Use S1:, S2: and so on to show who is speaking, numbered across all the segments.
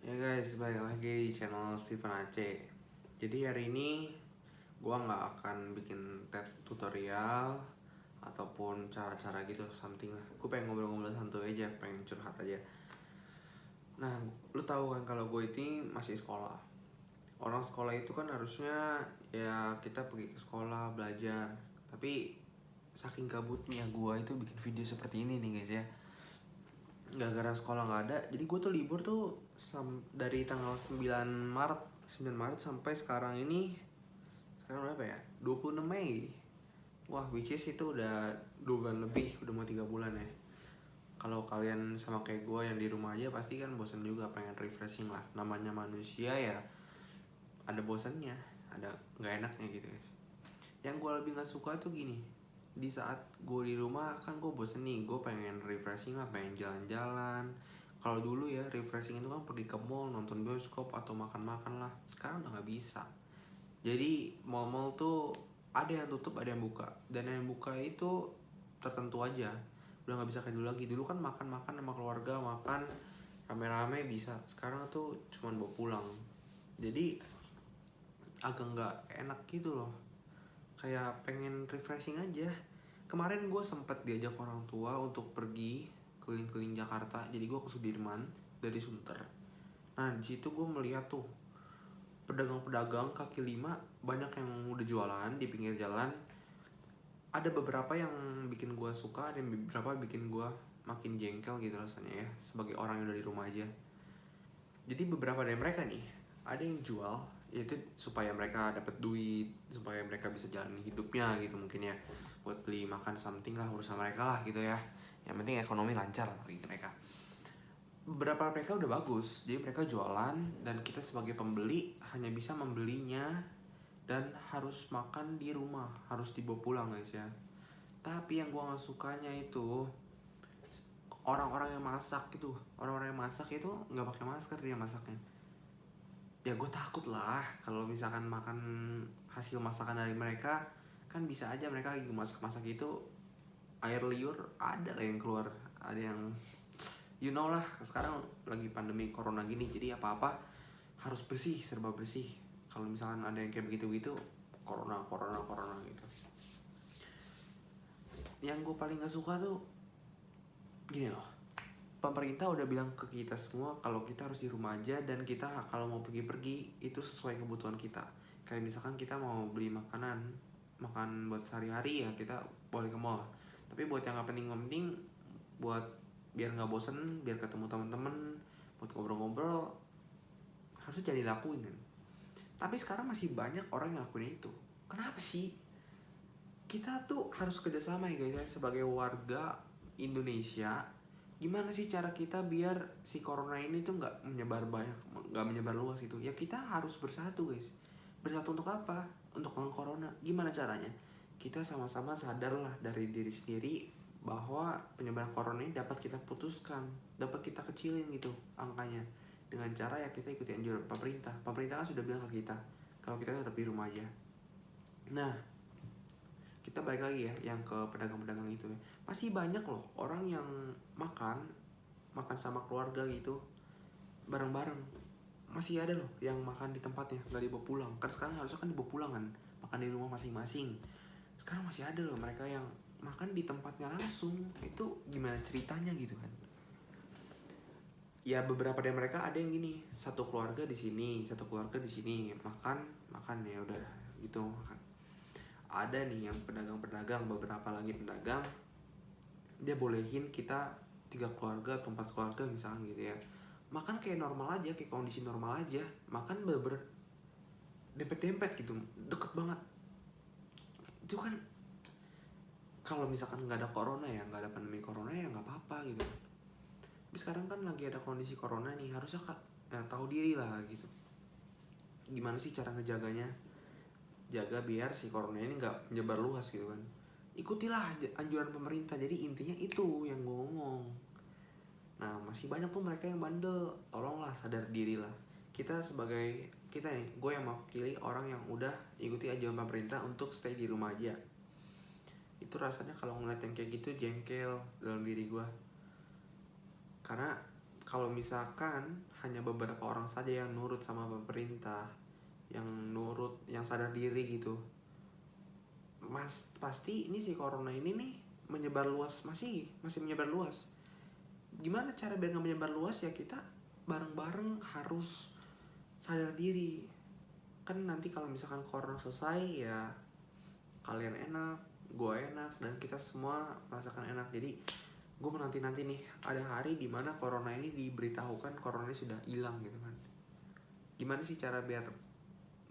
S1: Ya guys, balik lagi di channel Steven Aceh. Jadi hari ini gua nggak akan bikin tutorial ataupun cara-cara gitu something lah. Gue pengen ngobrol-ngobrol santuy aja, pengen curhat aja. Nah, lu tahu kan kalau gue ini masih sekolah. Orang sekolah itu kan harusnya ya kita pergi ke sekolah belajar. Tapi saking gabutnya gua itu bikin video seperti ini nih guys ya. Gara-gara sekolah nggak ada, jadi gue tuh libur tuh dari tanggal 9 Maret sampai sekarang ini. Sekarang berapa ya? 26 Mei. Wah, which is itu udah 2 bulan lebih, udah mau 3 bulan ya. Kalau kalian sama kayak gue yang di rumah aja pasti kan bosan juga, pengen refreshing lah. Namanya manusia ya, ada bosannya, ada nggak enaknya gitu guys. Yang gue lebih nggak suka tuh gini, di saat gue di rumah kan gue bosen nih, gue pengen refreshing lah, pengen jalan-jalan. Kalau dulu ya refreshing itu kan pergi ke mall, nonton bioskop atau makan-makan lah. Sekarang udah nggak bisa. Jadi mall-mall tuh ada yang tutup, ada yang buka, dan yang buka itu tertentu aja. Udah nggak bisa kayak dulu lagi. Dulu kan makan-makan sama keluarga, makan rame-rame bisa. Sekarang tuh cuman bawa pulang. Jadi agak nggak enak gitu loh. Kayak pengen refreshing aja. Kemarin gue sempet diajak orang tua untuk pergi keliling-keliling Jakarta. Jadi gue ke Sudirman dari Sunter. Nah di situ gue melihat tuh pedagang-pedagang kaki lima banyak yang udah jualan di pinggir jalan. Ada beberapa yang bikin gue suka, ada yang beberapa bikin gue makin jengkel gitu rasanya ya, sebagai orang yang udah di rumah aja. Jadi beberapa dari mereka nih, ada yang jual yaitu supaya mereka dapat duit, supaya mereka bisa jalani hidupnya gitu mungkin ya, buat beli makan something lah, urusan mereka lah gitu ya. Yang penting ekonomi lancar bagi mereka. Beberapa mereka udah bagus, jadi mereka jualan dan kita sebagai pembeli hanya bisa membelinya dan harus makan di rumah, harus dibawa pulang guys ya. Tapi yang gua nggak sukanya itu orang-orang yang masak gitu, orang-orang yang masak itu nggak pakai masker dia masaknya. Ya gue takut lah kalau misalkan makan hasil masakan dari mereka, kan bisa aja mereka lagi masak-masak itu air liur ada lah yang keluar, ada yang you know lah, sekarang lagi pandemi corona gini, jadi apa-apa harus bersih, serba bersih. Kalau misalkan ada yang kayak begitu-gitu, corona gitu. Yang gue paling gak suka tuh gini loh, pemerintah udah bilang ke kita semua kalau kita harus di rumah aja, dan kita kalau mau pergi-pergi itu sesuai kebutuhan kita. Kayak misalkan kita mau beli makan buat sehari-hari ya kita boleh ke mall. Tapi buat yang gak penting-penting, buat biar nggak bosen, biar ketemu teman-teman, buat ngobrol-ngobrol, harusnya jadi lakuin kan. Tapi sekarang masih banyak orang yang lakuin itu. Kenapa sih? Kita tuh harus kerjasama ya guys ya, sebagai warga Indonesia. Gimana sih cara kita biar si corona ini tuh nggak menyebar banyak, nggak menyebar luas gitu? Ya kita harus bersatu guys. Bersatu untuk apa? Untuk melawan corona. Gimana caranya? Kita sama-sama sadar lah dari diri sendiri bahwa penyebaran corona ini dapat kita putuskan, dapat kita kecilin gitu angkanya, dengan cara ya kita ikuti anjuran pemerintah. Pemerintah kan sudah bilang ke kita kalau kita tetap di rumah aja. Nah, kita balik lagi ya yang ke pedagang-pedagang itu ya. Masih banyak loh orang yang makan sama keluarga gitu bareng-bareng. Masih ada loh yang makan di tempatnya, nggak dibawa pulang. Kan sekarang harusnya kan dibawa pulang kan, makan di rumah masing-masing. Sekarang masih ada loh mereka yang makan di tempatnya langsung. Itu gimana ceritanya gitu kan? Ya beberapa dari mereka ada yang gini, satu keluarga di sini, satu keluarga di sini, makan ya udah gitu makan. Ada nih yang pedagang-pedagang, beberapa lagi pedagang, dia bolehin kita 3 keluarga atau 4 keluarga misalkan gitu ya, makan kayak normal aja, kayak kondisi normal aja, makan bener-bener dempet-dempet gitu, deket banget. Itu kan kalau misalkan nggak ada corona ya, nggak ada pandemi corona ya nggak apa-apa gitu. Tapi sekarang kan lagi ada kondisi corona nih, harusnya ya, tahu diri lah gitu. Gimana sih cara ngejaganya? Jaga biar si corona ini nggak menyebar luas gitu kan. Ikutilah anjuran pemerintah. Jadi intinya itu yang gue ngomong. Nah masih banyak tuh mereka yang bandel. Tolonglah sadar diri lah. Kita nih, gue yang mewakili orang yang udah ikuti anjuran pemerintah untuk stay di rumah aja. Itu rasanya kalau ngeliat yang kayak gitu jengkel dalam diri gue. Karena kalau misalkan hanya beberapa orang saja yang nurut sama pemerintah, yang nurut, yang sadar diri gitu, pasti ini si corona ini nih menyebar luas, masih menyebar luas. Gimana cara biar nggak menyebar luas? Ya kita bareng-bareng harus sadar diri. Kan nanti kalau misalkan corona selesai ya kalian enak, gue enak, dan kita semua merasakan enak. Jadi gue menanti-nanti nih ada hari dimana corona ini diberitahukan corona ini sudah hilang gitu kan. Gimana sih cara biar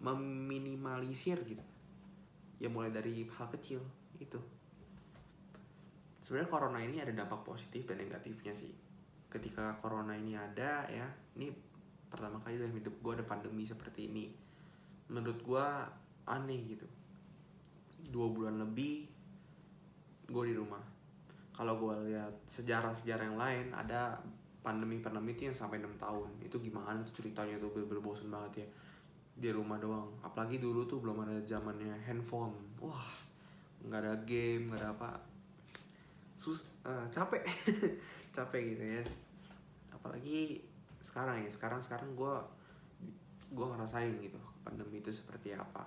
S1: meminimalisir gitu? Ya mulai dari hal kecil itu. Sebenarnya corona ini ada dampak positif dan negatifnya sih. Ketika corona ini ada ya, ini pertama kali dalam hidup gue ada pandemi seperti ini. Menurut gue aneh gitu. 2 bulan lebih gue di rumah. Kalau gue lihat sejarah-sejarah yang lain, ada pandemi-pandemi itu yang sampai 6 tahun. Itu gimana tuh ceritanya tuh, bener-bener bosen banget ya. Di rumah doang. Apalagi dulu tuh belum ada zamannya handphone. Wah, nggak ada game, nggak ada apa. Capek. Capek gitu ya. Apalagi sekarang ya. Sekarang gue ngerasain gitu pandemi itu seperti apa.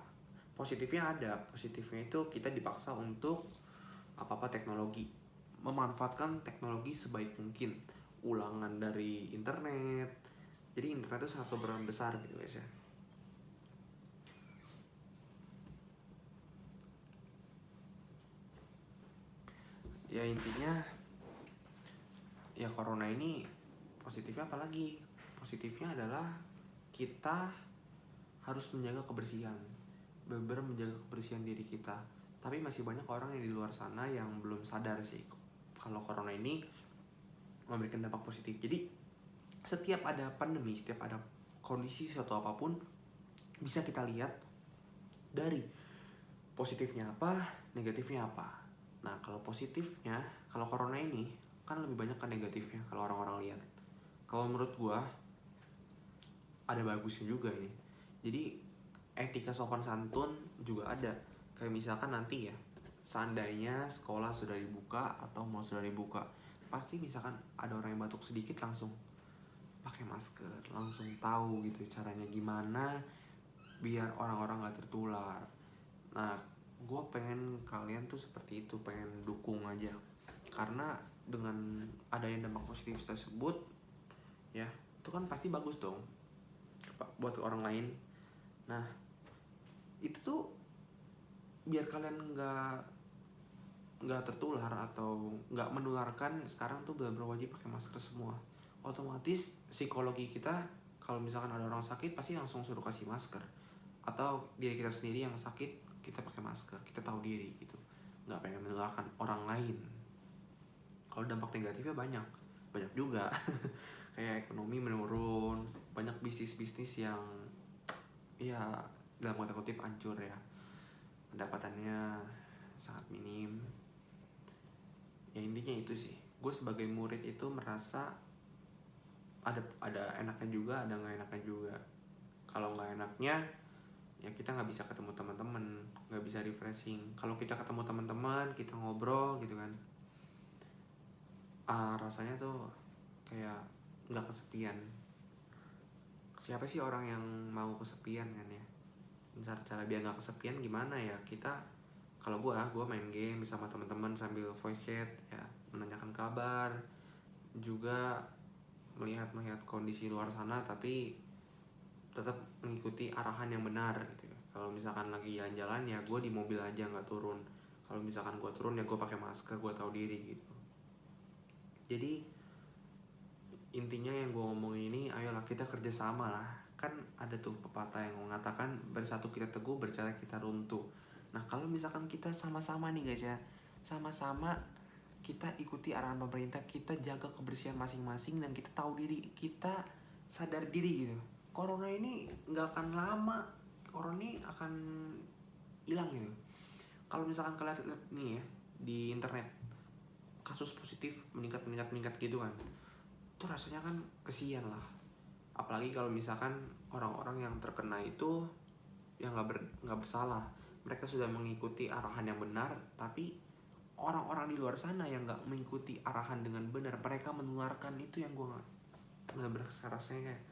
S1: Positifnya ada. Positifnya itu kita dipaksa untuk apa-apa teknologi, memanfaatkan teknologi sebaik mungkin, ulangan dari internet. Jadi internet itu sangat berperan besar gitu guys ya. Ya intinya ya corona ini positifnya apalagi? Positifnya adalah kita harus menjaga kebersihan, benar-benar menjaga kebersihan diri kita. Tapi masih banyak orang yang di luar sana yang belum sadar sih kalau corona ini memberikan dampak positif. Jadi setiap ada pandemi, setiap ada kondisi suatu apapun, bisa kita lihat dari positifnya apa, negatifnya apa. Nah kalau positifnya, kalau corona ini kan lebih banyak kan negatifnya kalau orang-orang lihat. Kalau menurut gua ada bagusnya juga ini. Jadi etika sopan santun juga ada. Kayak misalkan nanti ya, seandainya sekolah sudah dibuka atau mau sudah dibuka, pasti misalkan ada orang yang batuk sedikit langsung pakai masker, langsung tahu gitu caranya gimana biar orang-orang gak tertular. Nah gue pengen kalian tuh seperti itu, pengen dukung aja. Karena dengan adanya dampak positif tersebut ya, itu kan pasti bagus dong buat orang lain. Nah itu tuh biar kalian nggak tertular atau nggak menularkan, sekarang tuh benar-benar wajib pakai masker semua. Otomatis psikologi kita, kalau misalkan ada orang sakit pasti langsung suruh kasih masker, atau diri kita sendiri yang sakit kita pakai masker, kita tahu diri gitu, nggak pengen menularkan orang lain. Kalau dampak negatifnya banyak juga. Kayak ekonomi menurun, banyak bisnis-bisnis yang ya dalam kata kutip hancur ya, pendapatannya sangat minim. Ya intinya itu sih, gue sebagai murid itu merasa ada enaknya juga, ada nggak enaknya juga. Kalau nggak enaknya ya kita nggak bisa ketemu teman-teman, nggak bisa refreshing. Kalau kita ketemu teman-teman, kita ngobrol gitu kan, rasanya tuh kayak nggak kesepian. Siapa sih orang yang mau kesepian kan ya? Cara biar nggak kesepian gimana ya? Kita, kalau gue main game sama teman-teman sambil voice chat ya, menanyakan kabar, juga melihat kondisi luar sana, tapi tetap mengikuti arahan yang benar gitu ya. Kalau misalkan lagi jalan-jalan ya gue di mobil aja, nggak turun. Kalau misalkan gue turun ya gue pakai masker, gue tahu diri gitu. Jadi intinya yang gue ngomongin ini, ayolah kita kerjasama lah. Kan ada tuh pepatah yang mengatakan bersatu kita teguh, bercerai kita runtuh. Nah kalau misalkan kita sama-sama nih guys ya, sama-sama kita ikuti arahan pemerintah, kita jaga kebersihan masing-masing, dan kita tahu diri, kita sadar diri gitu. Corona ini nggak akan lama, corona ini akan hilang gitu. Kalau misalkan kalian lihat nih ya di internet, kasus positif meningkat gitu kan, itu rasanya kan kesian lah. Apalagi kalau misalkan orang-orang yang terkena itu yang nggak bersalah, mereka sudah mengikuti arahan yang benar, tapi orang-orang di luar sana yang nggak mengikuti arahan dengan benar, mereka menularkan. Itu yang gue bener-bener rasanya kayak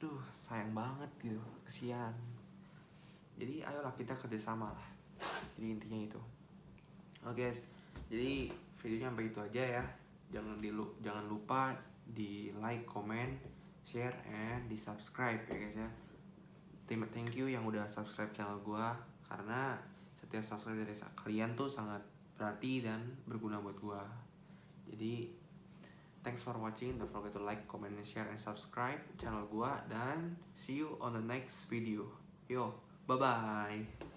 S1: duh sayang banget gitu, kesian. Jadi ayolah kita kerjasama lah, jadi intinya itu. Oke guys, jadi videonya sampai itu aja ya. Jangan lupa di like, comment, share, and di subscribe ya guys ya. Thank you yang udah subscribe channel gua, karena setiap subscribe dari kalian tuh sangat berarti dan berguna buat gua. Jadi thanks for watching. Don't forget to like, comment, and share, and subscribe channel gua. Dan see you on the next video. Yo, bye bye.